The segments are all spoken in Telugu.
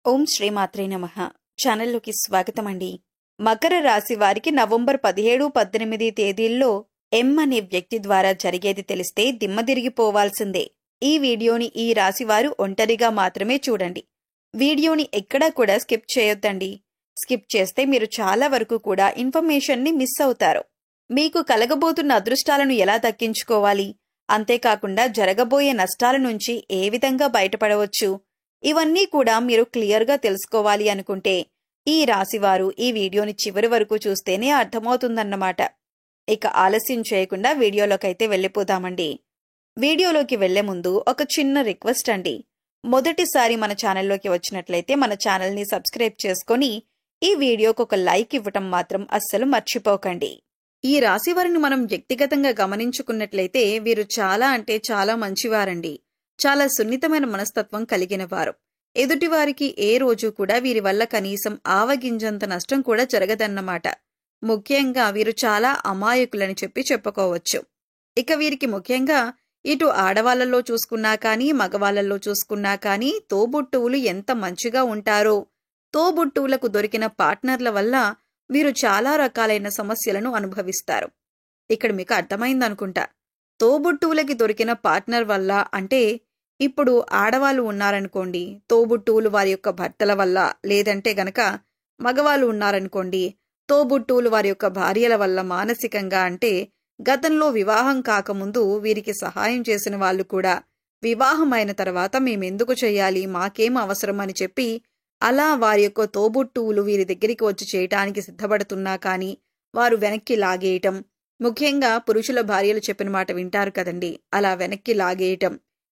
ఓం శ్రీమాత్రే నమః. ఛానల్లోకి స్వాగతం అండి. మకర రాశి వారికి నవంబర్ 17-18 తేదీల్లో ఎం అనే వ్యక్తి ద్వారా జరిగేది తెలిస్తే దిమ్మదిరిగిపోవాల్సిందే. ఈ వీడియోని ఈ రాశి వారు ఒంటరిగా మాత్రమే చూడండి. వీడియోని ఎక్కడా కూడా స్కిప్ చేయొద్దండి. స్కిప్ చేస్తే మీరు చాలా వరకు కూడా ఇన్ఫర్మేషన్ని మిస్ అవుతారు. మీకు కలగబోతున్న అదృష్టాలను ఎలా దక్కించుకోవాలి, అంతేకాకుండా జరగబోయే నష్టాల నుంచి ఏ విధంగా బయటపడవచ్చు, ఇవన్నీ కూడా మీరు క్లియర్గా తెలుసుకోవాలి అనుకుంటే ఈ రాశివారు ఈ వీడియోని చివరి వరకు చూస్తేనే అర్థమవుతుందన్నమాట. ఇక ఆలస్యం చేయకుండా వీడియోలోకైతే వెళ్ళిపోదామండి. వీడియోలోకి వెళ్లే ముందు ఒక చిన్న రిక్వెస్ట్ అండి. మొదటిసారి మన ఛానల్లోకి వచ్చినట్లయితే మన ఛానల్ని సబ్స్క్రైబ్ చేసుకొని ఈ వీడియోకి ఒక లైక్ ఇవ్వటం మాత్రం అస్సలు మర్చిపోకండి. ఈ రాశి వారిని మనం వ్యక్తిగతంగా గమనించుకున్నట్లయితే వీరు చాలా అంటే చాలా మంచివారండి. చాలా సున్నితమైన మనస్తత్వం కలిగిన వారు. ఎదుటివారికి ఏ రోజు కూడా వీరి వల్ల కనీసం ఆవగింజంత నష్టం కూడా జరగదన్నమాట. ముఖ్యంగా వీరు చాలా అమాయకులని చెప్పుకోవచ్చు. ఇక వీరికి ముఖ్యంగా ఇటు ఆడవాళ్లలో చూసుకున్నా కానీ మగవాళ్లలో చూసుకున్నా కానీ తోబుట్టువులు ఎంత మంచిగా ఉంటారో, తోబుట్టువులకు దొరికిన పార్ట్నర్ల వల్ల వీరు చాలా రకాలైన సమస్యలను అనుభవిస్తారు. ఇక్కడ మీకు అర్థమైందనుకుంటా. తోబుట్టువులకి దొరికిన పార్ట్నర్ వల్ల అంటే ఇప్పుడు ఆడవాళ్ళు ఉన్నారనుకోండి, తోబుట్టువులు వారి యొక్క భర్తల వల్ల, లేదంటే గనక మగవాళ్ళు ఉన్నారనుకోండి, తోబుట్టువులు వారి యొక్క భార్యల వల్ల మానసికంగా అంటే గతంలో వివాహం కాకముందు వీరికి సహాయం చేసిన వాళ్ళు కూడా వివాహమైన తర్వాత మేమెందుకు చెయ్యాలి, మాకేం అవసరం అని చెప్పి అలా వారి యొక్క తోబుట్టువులు వీరి దగ్గరికి వచ్చి చేయటానికి సిద్ధపడుతున్నా కానీ వారు వెనక్కి లాగేయటం, ముఖ్యంగా పురుషుల భార్యలు చెప్పిన మాట వింటారు కదండి, అలా వెనక్కి లాగేయటం,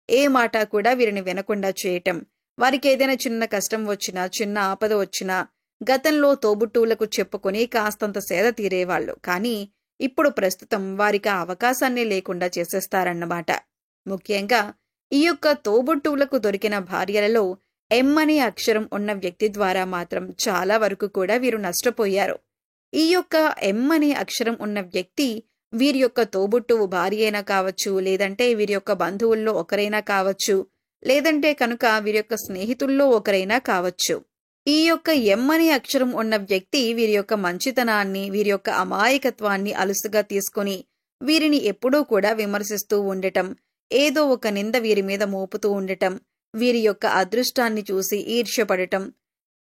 ఏ మాట కూడా వీరిని వినకుండా చేయటం, వారికి ఏదైనా చిన్న కష్టం వచ్చినా చిన్న ఆపద వచ్చినా గతంలో తోబుట్టువులకు చెప్పుకొని కాస్తంత సేద తీరేవాళ్లు. కానీ ఇప్పుడు ప్రస్తుతం వారికి ఆ అవకాశాన్ని లేకుండా చేసేస్తారన్నమాట. ముఖ్యంగా ఈ యొక్క తోబుట్టువులకు దొరికిన భార్యలలో ఎం అనే అక్షరం ఉన్న వ్యక్తి ద్వారా మాత్రం చాలా వరకు కూడా వీరు నష్టపోయారు. ఈ యొక్క ఎం అనే అక్షరం ఉన్న వ్యక్తి వీరి యొక్క తోబుట్టువు భార్య అయినా కావచ్చు, లేదంటే వీరి యొక్క బంధువుల్లో ఒకరైనా కావచ్చు, లేదంటే కనుక వీరి యొక్క స్నేహితుల్లో ఒకరైనా కావచ్చు. ఈ యొక్క ఎం అనే అక్షరం ఉన్న వ్యక్తి వీరి యొక్క మంచితనాన్ని, వీరి యొక్క అమాయకత్వాన్ని అలుసుగా తీసుకుని వీరిని ఎప్పుడూ కూడా విమర్శిస్తూ ఉండటం, ఏదో ఒక నింద వీరి మీద మోపుతూ ఉండటం, వీరి యొక్క అదృష్టాన్ని చూసి ఈర్ష్యపడటం,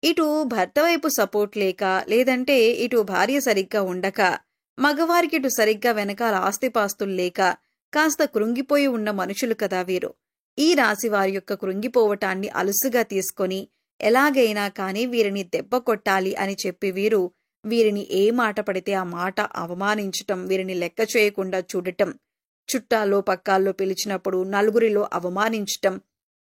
ఇటు భర్త వైపు సపోర్ట్ లేక, లేదంటే ఇటు భార్య సరిగ్గా ఉండక, మగవారికి ఇటు సరిగ్గా వెనకాల ఆస్తిపాస్తులు లేక కాస్త కృంగిపోయి ఉన్న మనుషులు కదా వీరు. ఈ రాశి వారి యొక్క కృంగిపోవటాన్ని అలుసుగా తీసుకొని ఎలాగైనా కానీ వీరిని దెబ్బ కొట్టాలి అని చెప్పి వీరిని ఏ మాట పడితే ఆ మాట అవమానించటం, వీరిని లెక్క చేయకుండా చూడటం, చుట్టాల్లో పక్కాల్లో పిలిచినప్పుడు నలుగురిలో అవమానించటం,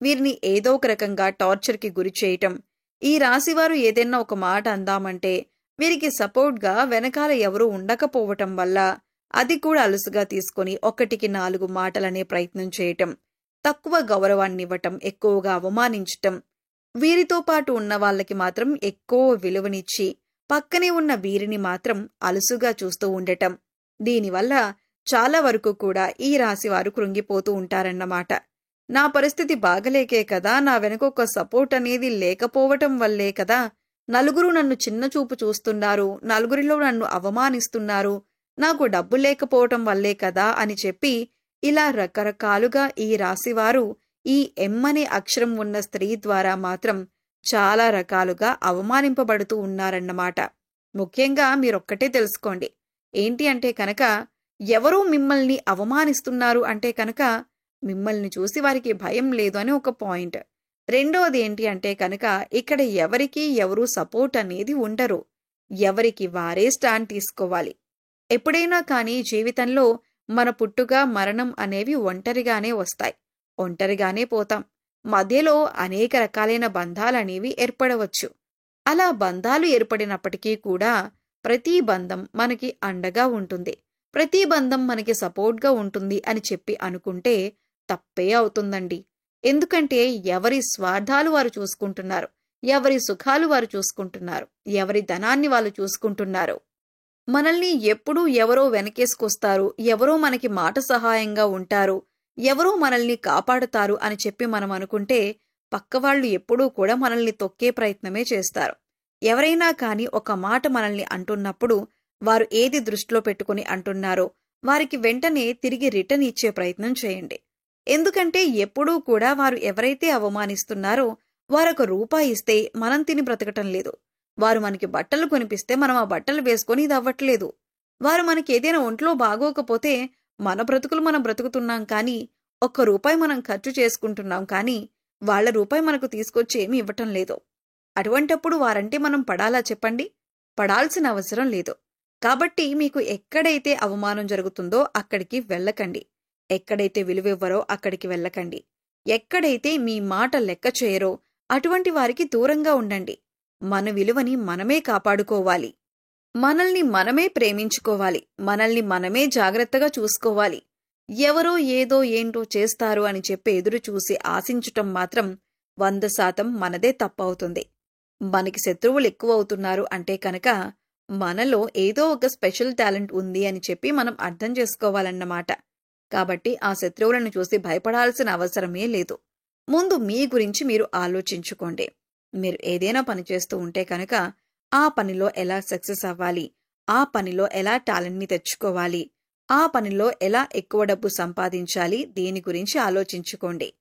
వీరిని ఏదో ఒక రకంగా టార్చర్కి గురి చేయటం. ఈ రాశివారు ఏదైనా ఒక మాట అందామంటే వీరికి సపోర్ట్గా వెనకాల ఎవరూ ఉండకపోవటం వల్ల అది కూడా అలుసుగా తీసుకొని 1కి 4 మాటలనే ప్రయత్నం చేయటం, తక్కువ గౌరవాన్నివ్వటం, ఎక్కువగా అవమానించటం, వీరితో పాటు ఉన్న వాళ్ళకి మాత్రం ఎక్కువ విలువనిచ్చి పక్కనే ఉన్న వీరిని మాత్రం అలుసుగా చూస్తూ ఉండటం. దీనివల్ల చాలా వరకు కూడా ఈ రాశివారు కృంగిపోతూ ఉంటారన్నమాట. నా పరిస్థితి బాగలేకే కదా, నా వెనక ఒక సపోర్ట్ అనేది లేకపోవటం వల్లే కదా నలుగురు నన్ను చిన్న చూపు చూస్తున్నారు, నలుగురిలో నన్ను అవమానిస్తున్నారు, నాకు డబ్బు లేకపోవటం వల్లే కదా అని చెప్పి ఇలా రకరకాలుగా ఈ రాశివారు ఈ ఎం అనే అక్షరం ఉన్న స్త్రీ ద్వారా మాత్రం చాలా రకాలుగా అవమానింపబడుతూ ఉన్నారన్నమాట. ముఖ్యంగా మీరొక్కటే తెలుసుకోండి. ఏంటి అంటే కనుక ఎవరో మిమ్మల్ని అవమానిస్తున్నారు అంటే కనుక మిమ్మల్ని చూసి వారికి భయం లేదు అని ఒక పాయింట్. రెండోది ఏంటి అంటే కనుక ఇక్కడ ఎవరికి ఎవరు సపోర్ట్ అనేది ఉండరు. ఎవరికి వారే స్టాండ్ తీసుకోవాలి. ఎప్పుడైనా కానీ జీవితంలో మన పుట్టుక మరణం అనేవి ఒంటరిగానే వస్తాయి, ఒంటరిగానే పోతాం. మధ్యలో అనేక రకాలైన బంధాలనేవి ఏర్పడవచ్చు. అలా బంధాలు ఏర్పడినప్పటికీ కూడా ప్రతి బంధం మనకి అండగా ఉంటుంది, ప్రతి బంధం మనకి సపోర్ట్గా ఉంటుంది అని చెప్పి అనుకుంటే తప్పే అవుతుందండి. ఎందుకంటే ఎవరి స్వార్థాలు వారు చూసుకుంటున్నారు, ఎవరి సుఖాలు వారు చూసుకుంటున్నారు, ఎవరి ధనాన్ని వాళ్ళు చూసుకుంటున్నారు. మనల్ని ఎప్పుడూ ఎవరో వెనకేసుకొస్తారు, ఎవరో మనకి మాట సహాయంగా ఉంటారు, ఎవరో మనల్ని కాపాడుతారు అని చెప్పి మనం అనుకుంటే పక్కవాళ్ళు ఎప్పుడూ కూడా మనల్ని తొక్కే ప్రయత్నమే చేస్తారు. ఎవరైనా కానీ ఒక మాట మనల్ని అంటున్నప్పుడు వారు ఏది దృష్టిలో పెట్టుకుని అంటున్నారో వారికి వెంటనే తిరిగి రిటర్న్ ఇచ్చే ప్రయత్నం చేయండి. ఎందుకంటే ఎప్పుడూ కూడా వారు ఎవరైతే అవమానిస్తున్నారో వారొక రూపాయి ఇస్తే మనం తిని బ్రతకటం లేదు. వారు మనకి బట్టలు కొనిపిస్తే మనం ఆ బట్టలు వేసుకొని ఇది అవ్వట్లేదు. వారు మనకి ఏదైనా ఒంట్లో బాగోకపోతే మన బ్రతుకులు మనం బ్రతుకుతున్నాం కానీ ఒక్క రూపాయి మనం ఖర్చు చేసుకుంటున్నాం కానీ వాళ్ళ రూపాయి మనకు తీసుకొచ్చి ఏమీ ఇవ్వటం లేదు. అటువంటప్పుడు వారంటే మనం పడాలా చెప్పండి? పడాల్సిన అవసరం లేదు. కాబట్టి మీకు ఎక్కడైతే అవమానం జరుగుతుందో అక్కడికి వెళ్ళకండి. ఎక్కడైతే విలువివ్వరో అక్కడికి వెళ్ళకండి. ఎక్కడైతే మీ మాట లెక్క చేయరో అటువంటి వారికి దూరంగా ఉండండి. మన విలువని మనమే కాపాడుకోవాలి. మనల్ని మనమే ప్రేమించుకోవాలి. మనల్ని మనమే జాగ్రత్తగా చూసుకోవాలి. ఎవరో ఏదో ఏంటో చేస్తారు అని చెప్పి ఎదురు చూసి ఆశించటం మాత్రం 100% మనదే తప్పవుతుంది. మనకి శత్రువులు ఎక్కువవుతున్నారు అంటే కనుక మనలో ఏదో ఒక స్పెషల్ టాలెంట్ ఉంది అని చెప్పి మనం అర్థం చేసుకోవాలన్నమాట. కాబట్టి ఆ శత్రువులను చూసి భయపడాల్సిన అవసరమే లేదు. ముందు మీ గురించి మీరు ఆలోచించుకోండి. మీరు ఏదైనా పని చేస్తూ ఉంటే కనుక ఆ పనిలో ఎలా సక్సెస్ అవ్వాలి, ఆ పనిలో ఎలా టాలెంట్ని తెచ్చుకోవాలి, ఆ పనిలో ఎలా ఎక్కువ డబ్బు సంపాదించాలి, దీని గురించి ఆలోచించుకోండి.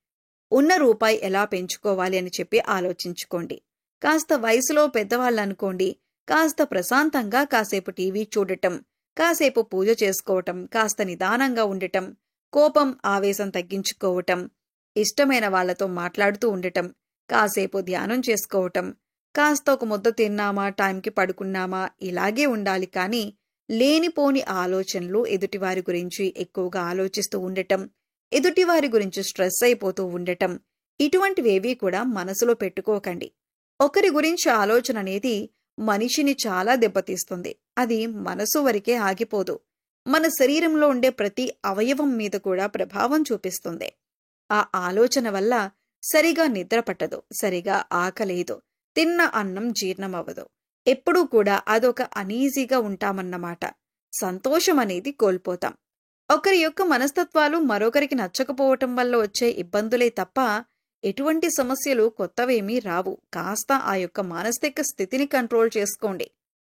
ఉన్న రూపాయి ఎలా పెంచుకోవాలి అని చెప్పి ఆలోచించుకోండి. కాస్త వయసులో పెద్దవాళ్ళనుకోండి, కాస్త ప్రశాంతంగా కాసేపు టీవీ చూడటం, కాసేపు పూజ చేసుకోవటం, కాస్త నిదానంగా ఉండటం, కోపం ఆవేశం తగ్గించుకోవటం, ఇష్టమైన వాళ్లతో మాట్లాడుతూ ఉండటం, కాసేపు ధ్యానం చేసుకోవటం, కాస్త ఒక ముద్ద తిన్నామా టైంకి పడుకున్నామా ఇలాగే ఉండాలి. కానీ లేనిపోని ఆలోచనలు ఎదుటివారి గురించి ఎక్కువగా ఆలోచిస్తూ ఉండటం, ఎదుటివారి గురించి స్ట్రెస్ అయిపోతూ ఉండటం, ఇటువంటివేవీ కూడా మనసులో పెట్టుకోకండి. ఒకరి గురించి ఆలోచన అనేది మనిషిని చాలా దెబ్బతీస్తుంది. అది మనసు వరకే ఆగిపోదు. మన శరీరంలో ఉండే ప్రతి అవయవం మీద కూడా ప్రభావం చూపిస్తుంది. ఆ ఆలోచన వల్ల సరిగా నిద్ర పట్టదు, సరిగా ఆకలేదు, తిన్న అన్నం జీర్ణమవ్వదు. ఎప్పుడూ కూడా అదొక అనీజీగా ఉంటామన్నమాట. సంతోషం అనేది కోల్పోతాం. ఒకరి యొక్క మనస్తత్వాలు మరొకరికి నచ్చకపోవటం వల్ల వచ్చే ఇబ్బందులే తప్ప ఎటువంటి సమస్యలు కొత్తవేమీ రావు. కాస్త ఆ యొక్క మానసిక స్థితిని కంట్రోల్ చేసుకోండి.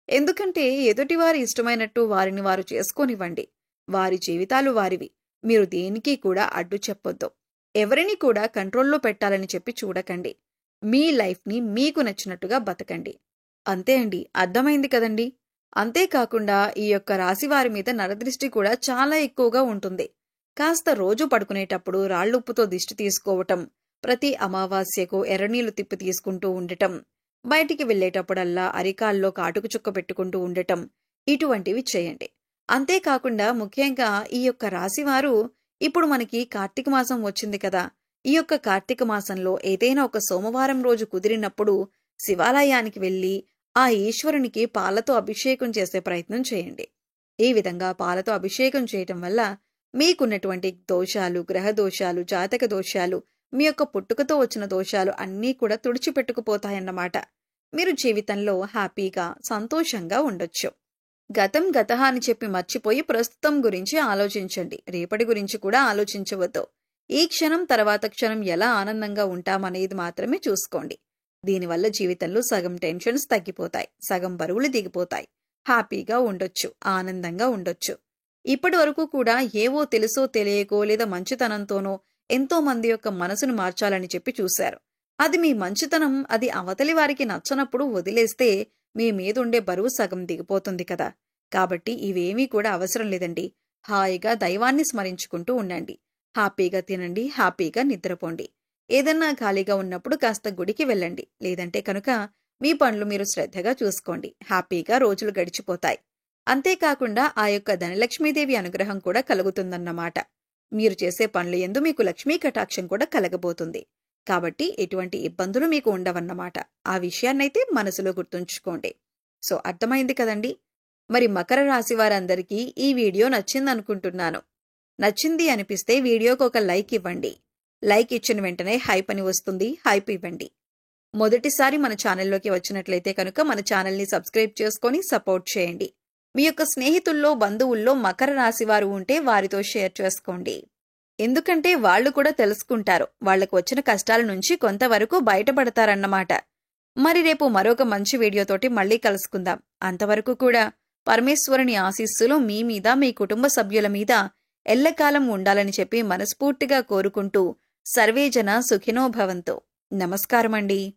ఎందుకంటే ఎదుటివారి ఇష్టమైనట్టు వారిని వారు చేసుకోనివ్వండి. వారి జీవితాలు వారివి. మీరు దేనికి కూడా అడ్డు చెప్పొద్దు. ఎవరిని కూడా కంట్రోల్లో పెట్టాలని చెప్పి చూడకండి. మీ లైఫ్ని మీకు నచ్చినట్టుగా బతకండి. అంతే అండి. అర్థమైంది కదండి. అంతేకాకుండా ఈ యొక్క రాశివారి మీద నరదృష్టి కూడా చాలా ఎక్కువగా ఉంటుంది. కాస్త రోజు పడుకునేటప్పుడు రాళ్లుప్పుతో దిష్టి తీసుకోవటం, ప్రతి అమావాస్యకు ఎర్రనీళ్లు తిప్పి తీసుకుంటూ ఉండటం, బయటికి వెళ్లేటప్పుడల్లా అరికాల్లో కాటుకు చుక్క పెట్టుకుంటూ ఉండటం, ఇటువంటివి చేయండి. అంతేకాకుండా ముఖ్యంగా ఈ యొక్క రాశివారు ఇప్పుడు మనకి కార్తీక మాసం వచ్చింది కదా. ఈ యొక్క కార్తీక మాసంలో ఏదైనా ఒక సోమవారం రోజు కుదిరినప్పుడు శివాలయానికి వెళ్లి ఆ ఈశ్వరునికి పాలతో అభిషేకం చేసే ప్రయత్నం చేయండి. ఈ విధంగా పాలతో అభిషేకం చేయటం వల్ల మీకున్నటువంటి దోషాలు, గ్రహ దోషాలు, జాతక దోషాలు, మీ యొక్క పుట్టుకతో వచ్చిన దోషాలు అన్నీ కూడా తుడిచిపెట్టుకుపోతాయన్నమాట. మీరు జీవితంలో హ్యాపీగా సంతోషంగా ఉండొచ్చు. గతం గతహ అని చెప్పి మర్చిపోయి ప్రస్తుతం గురించి ఆలోచించండి. రేపటి గురించి కూడా ఆలోచించవద్దు. ఈ క్షణం తర్వాత క్షణం ఎలా ఆనందంగా ఉంటామనేది మాత్రమే చూసుకోండి. దీనివల్ల జీవితంలో సగం టెన్షన్స్ తగ్గిపోతాయి, సగం బరువులు దిగిపోతాయి. హ్యాపీగా ఉండొచ్చు, ఆనందంగా ఉండొచ్చు. ఇప్పటి వరకు కూడా ఏవో తెలుసో తెలియకో లేదా మంచితనంతోనో ఎంతో మంది యొక్క మనసును మార్చాలని చెప్పి చూశారు. అది మీ మంచితనం అది అవతలి వారికి నచ్చనప్పుడు వదిలేస్తే మీ మీదుండే బరువు సగం దిగిపోతుంది కదా. కాబట్టి ఇవేమీ కూడా అవసరం లేదండి. హాయిగా దైవాన్ని స్మరించుకుంటూ ఉండండి. హ్యాపీగా తినండి, హ్యాపీగా నిద్రపోండి. ఏదన్నా ఖాళీగా ఉన్నప్పుడు కాస్త గుడికి వెళ్ళండి. లేదంటే కనుక మీ పనులు మీరు శ్రద్ధగా చూసుకోండి. హ్యాపీగా రోజులు గడిచిపోతాయి. అంతేకాకుండా ఆ యొక్క ధనలక్ష్మీదేవి అనుగ్రహం కూడా కలుగుతుందన్నమాట. మీరు చేసే పనులు యందు మీకు లక్ష్మీ కటాక్షం కూడా కలగబోతుంది. కాబట్టి ఎటువంటి ఇబ్బందులు మీకు ఉండవన్నమాట. ఆ విషయాన్నైతే మనసులో గుర్తుంచుకోండి. సో అర్థమైంది కదండి. మరి మకర రాశి వారందరికీ ఈ వీడియో నచ్చిందనుకుంటున్నాను. నచ్చింది అనిపిస్తే వీడియోకి ఒక లైక్ ఇవ్వండి. లైక్ ఇచ్చిన వెంటనే హైప్ అని వస్తుంది, హైప్ ఇవ్వండి. మొదటిసారి మన ఛానల్లోకి వచ్చినట్లయితే కనుక మన ఛానల్ని సబ్స్క్రైబ్ చేసుకొని సపోర్ట్ చేయండి. మీ యొక్క స్నేహితుల్లో, బంధువుల్లో మకర రాశి వారు ఉంటే వారితో షేర్ చేసుకోండి. ఎందుకంటే వాళ్ళు కూడా తెలుసుకుంటారు. వాళ్లకు వచ్చిన కష్టాల నుంచి కొంతవరకు బయటపడతారన్నమాట. మరి రేపు మరొక మంచి వీడియోతోటి మళ్ళీ కలుసుకుందాం. అంతవరకు కూడా పరమేశ్వరుని ఆశీస్సులు మీ మీద, మీ కుటుంబ సభ్యుల మీద ఎల్లకాలం ఉండాలని చెప్పి మనస్ఫూర్తిగా కోరుకుంటూ సర్వేజన సుఖినో భవంతు. నమస్కారమండి.